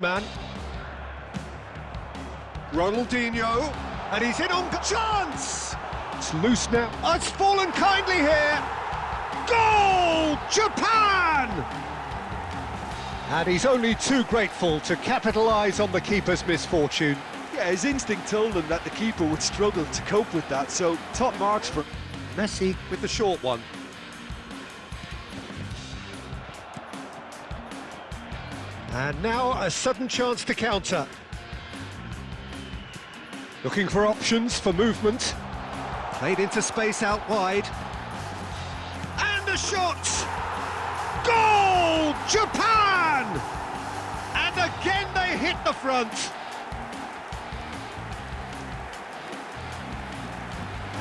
Man. Ronaldinho, and he's in on chance! It's loose now. Oh, it's fallen kindly here! Goal! Japan! And he's only too grateful to capitalise on the keeper's misfortune. Yeah, his instinct told him that the keeper would struggle to cope with that, so top marks for Messi with the short one. And now a sudden chance to counter. Looking for options for movement. Played into space out wide. And a shot! Goal! Japan! And again they hit the front.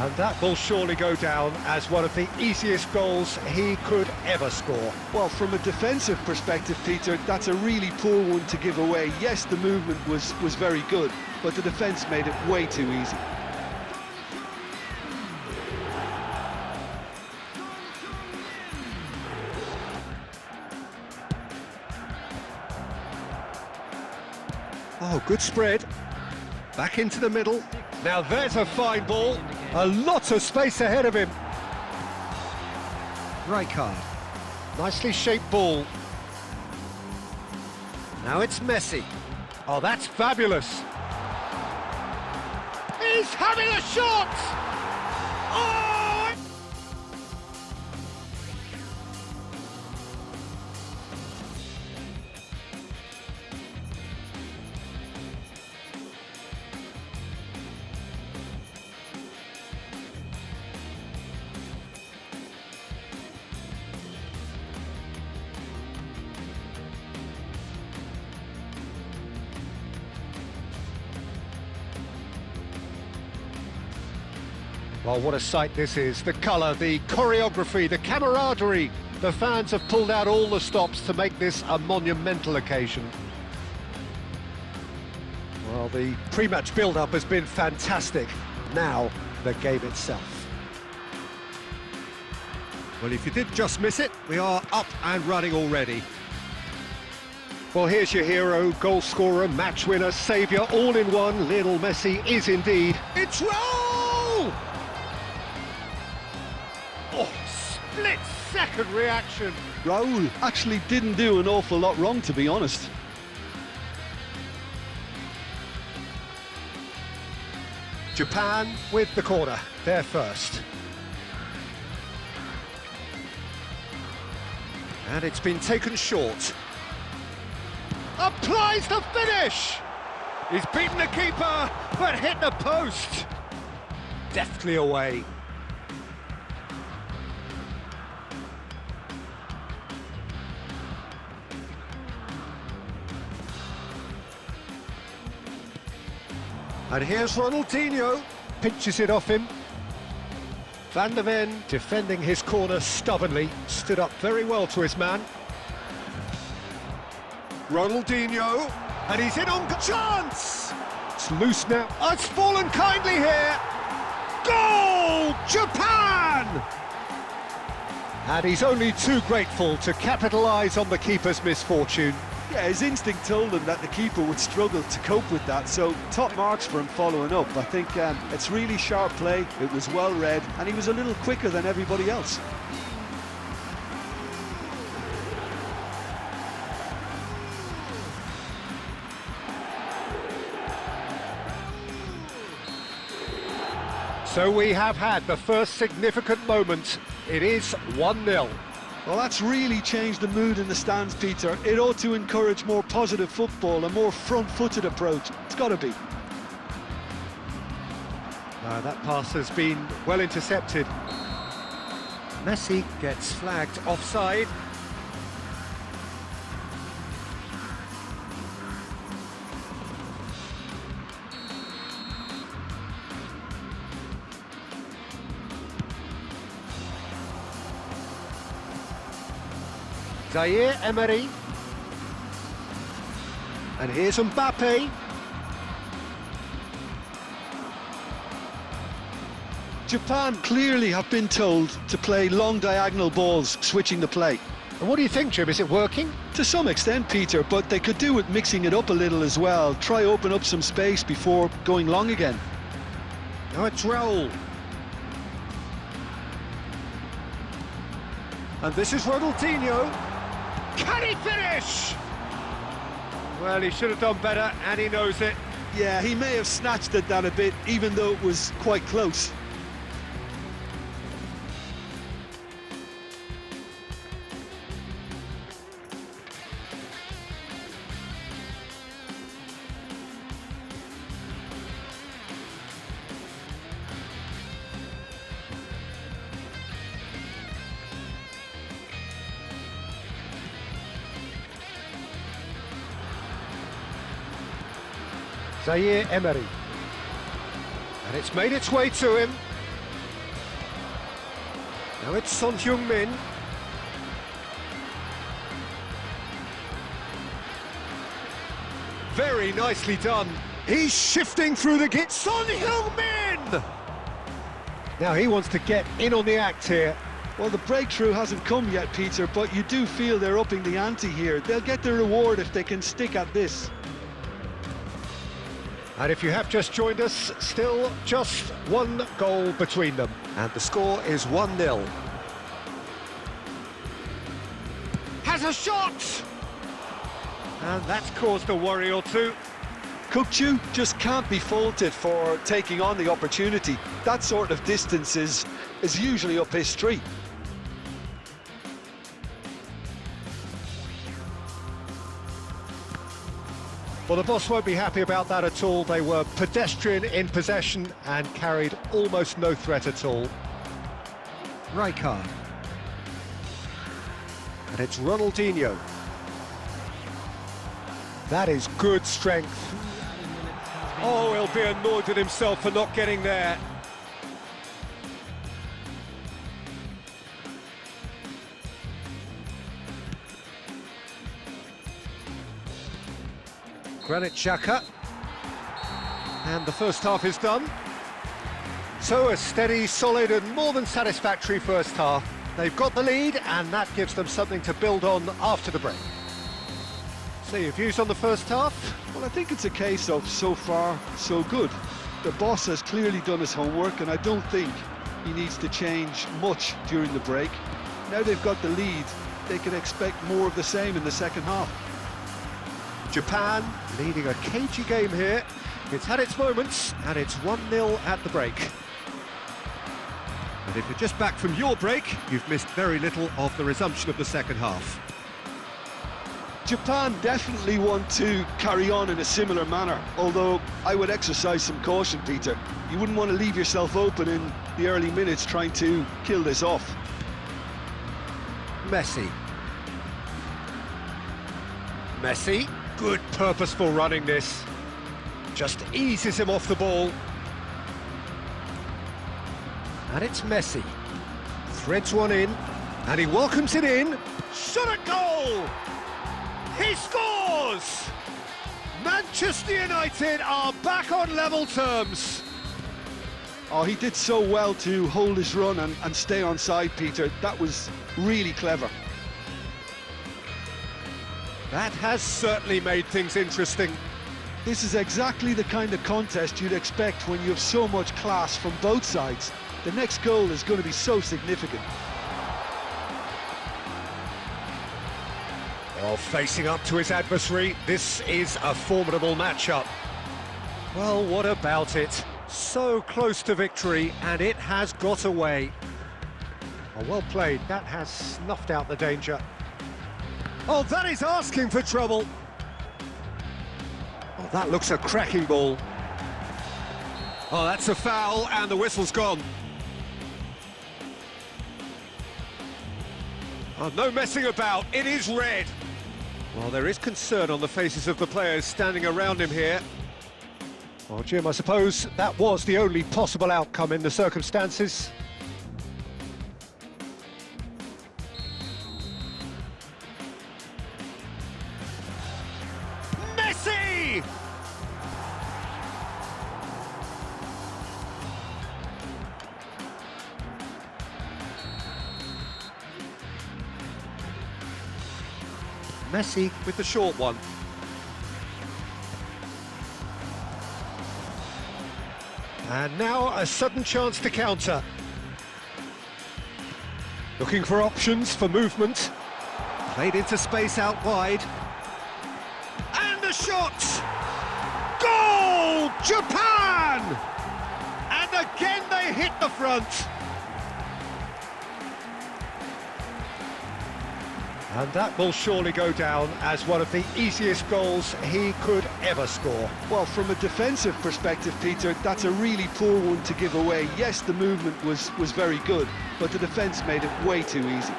And that will surely go down as one of the easiest goals he could ever score. Well, from a defensive perspective, Peter, that's a really poor one to give away. Yes, the movement was very good, but the defence made it way too easy. Oh, good spread. Back into the middle. Now there's a fine ball. A lot of space ahead of him. Rijkaard. Nicely shaped ball. Now it's Messi. Oh, that's fabulous. He's having a shot! Oh! Well, what a sight this is. The colour, the choreography, the camaraderie. The fans have pulled out all the stops to make this a monumental occasion. Well, the pre-match build-up has been fantastic. Now, the game itself. Well, if you did just miss it, we are up and running already. Well, here's your hero, goal scorer, match winner, saviour, all in one. Lionel Messi is indeed. It's Raúl! Oh, split-second reaction. Raúl actually didn't do an awful lot wrong, to be honest. Japan with the corner, they're first. And it's been taken short. Applies the finish! He's beaten the keeper, but hit the post. Deftly away. And here's Ronaldinho, pinches it off him. Van der Ven, defending his corner stubbornly, stood up very well to his man. Ronaldinho, and he's in on chance! It's loose now. Oh, it's fallen kindly here! Goal! Japan! And he's only too grateful to capitalise on the keeper's misfortune. Yeah, his instinct told him that the keeper would struggle to cope with that, so top marks for him following up. I think it's really sharp play, it was well read, and he was a little quicker than everybody else. So we have had the first significant moment. It is 1-0. Well, that's really changed the mood in the stands, Peter. It ought to encourage more positive football, a more front-footed approach. It's got to be. That pass has been well intercepted. Messi gets flagged offside. Zaire Emery. And here's Mbappe. Japan clearly have been told to play long diagonal balls, switching the play. And what do you think, Jim? Is it working? To some extent, Peter, but they could do with mixing it up a little as well. Try open up some space before going long again. Now it's Raúl. And this is Ronaldinho. Can he finish? Well, he should have done better, and he knows it. Yeah, he may have snatched at that a bit, even though it was quite close. Emery. And it's made its way to him. Now it's Heung Min. Very nicely done. He's shifting through the gate. Heung Min! Now he wants to get in on the act here. Well, the breakthrough hasn't come yet, Peter, but you do feel they're upping the ante here. They'll get their reward if they can stick at this. And if you have just joined us, still just one goal between them. And the score is 1-0. Has a shot! And that's caused a worry or two. Kukçu just can't be faulted for taking on the opportunity. That sort of distance is usually up his street. Well, the boss won't be happy about that at all. They were pedestrian in possession and carried almost no threat at all. Rijkaard. And it's Ronaldinho. That is good strength. Oh, he'll be annoyed with himself for not getting there. Granit Xhaka. And the first half is done. So a steady, solid and more than satisfactory first half. They've got the lead and that gives them something to build on after the break. So your views on the first half? Well, I think it's a case of so far, so good. The boss has clearly done his homework and I don't think he needs to change much during the break. Now they've got the lead, they can expect more of the same in the second half. Japan leading a cagey game here. It's had its moments, and it's 1-0 at the break. And if you're just back from your break, you've missed very little of the resumption of the second half. Japan definitely want to carry on in a similar manner, although I would exercise some caution, Peter. You wouldn't want to leave yourself open in the early minutes trying to kill this off. Messi. Good purposeful running this. Just eases him off the ball. And it's Messi. Threads one in, and he welcomes it in. Shot at goal! He scores! Manchester United are back on level terms. Oh, he did so well to hold his run and stay on side, Peter. That was really clever. That has certainly made things interesting. This is exactly the kind of contest you'd expect when you have so much class from both sides. The next goal is going to be so significant. Well, facing up to his adversary, this is a formidable matchup. Well, what about it? So close to victory, and it has got away. Oh, well played. That has snuffed out the danger. Oh, that is asking for trouble. Oh, that looks a cracking ball. Oh, that's a foul, and the whistle's gone. Oh, no messing about. It is red. Well, there is concern on the faces of the players standing around him here. Well, Jim, I suppose that was the only possible outcome in the circumstances. Messi! Messi with the short one. And now a sudden chance to counter. Looking for options for movement. Played into space out wide. And a shot! Goal! Japan! And again they hit the front. And that will surely go down as one of the easiest goals he could ever score. Well, from a defensive perspective, Peter, that's a really poor one to give away. Yes, the movement was very good, but the defence made it way too easy.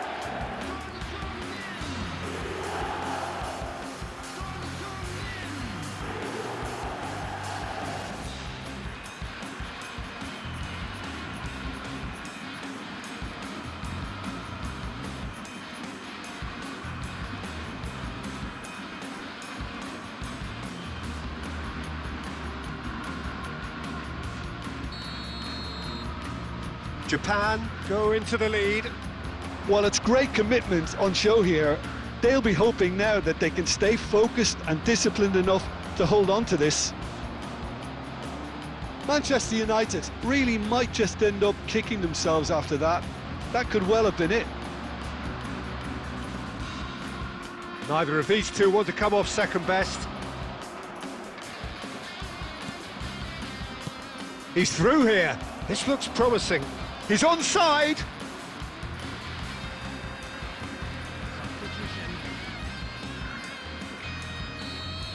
Japan go into the lead. Well, it's great commitment on show here. They'll be hoping now that they can stay focused and disciplined enough to hold on to this. Manchester United really might just end up kicking themselves after that. That could well have been it. Neither of these two want to come off second best. He's through here. This looks promising. He's onside.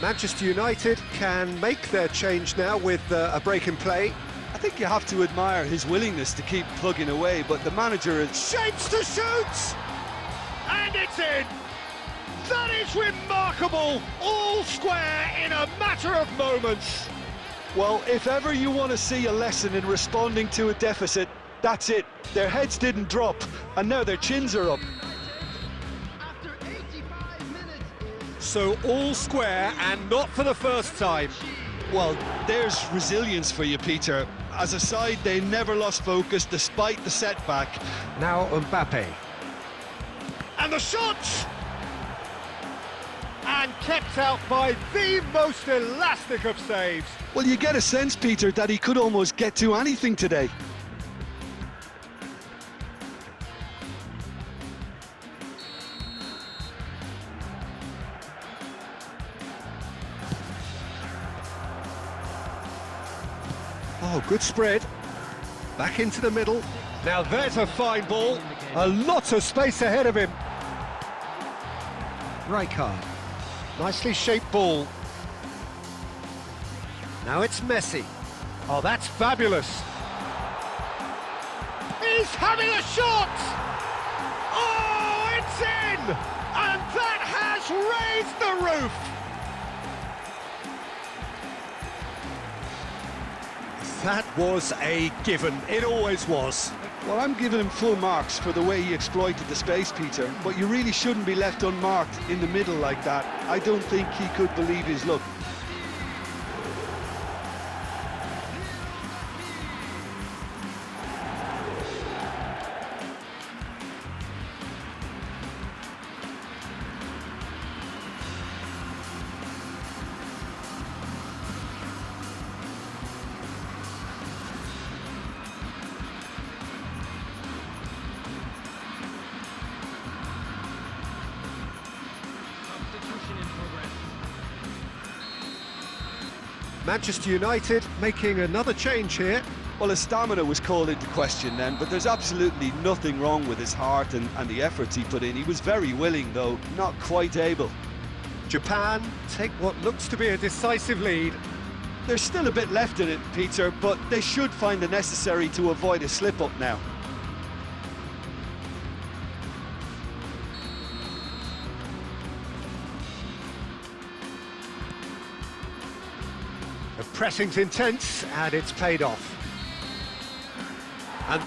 Manchester United can make their change now with a break in play. I think you have to admire his willingness to keep plugging away, but the manager is... Shapes to shoot! And it's in! That is remarkable! All square in a matter of moments. Well, if ever you want to see a lesson in responding to a deficit, that's it. Their heads didn't drop, and now their chins are up. After 85 minutes. So all square, and not for the first time. Well, there's resilience for you, Peter. As a side, they never lost focus despite the setback. Now Mbappe. And the shot! And kept out by the most elastic of saves. Well, you get a sense, Peter, that he could almost get to anything today. Oh, good spread. Back into the middle. Now there's a fine ball. A lot of space ahead of him. Rijkaard. Nicely shaped ball. Now it's Messi. Oh, that's fabulous. He's having a shot! Oh, it's in! And that has raised the roof! That was a given. It always was. Well, I'm giving him full marks for the way he exploited the space, Peter, but you really shouldn't be left unmarked in the middle like that. I don't think he could believe his luck. Manchester United making another change here. Well, his stamina was called into question then, but there's absolutely nothing wrong with his heart and the efforts he put in. He was very willing, though not quite able. Japan take what looks to be a decisive lead. There's still a bit left in it, Peter, but they should find the necessary to avoid a slip-up now. The pressing's intense, and it's paid off. And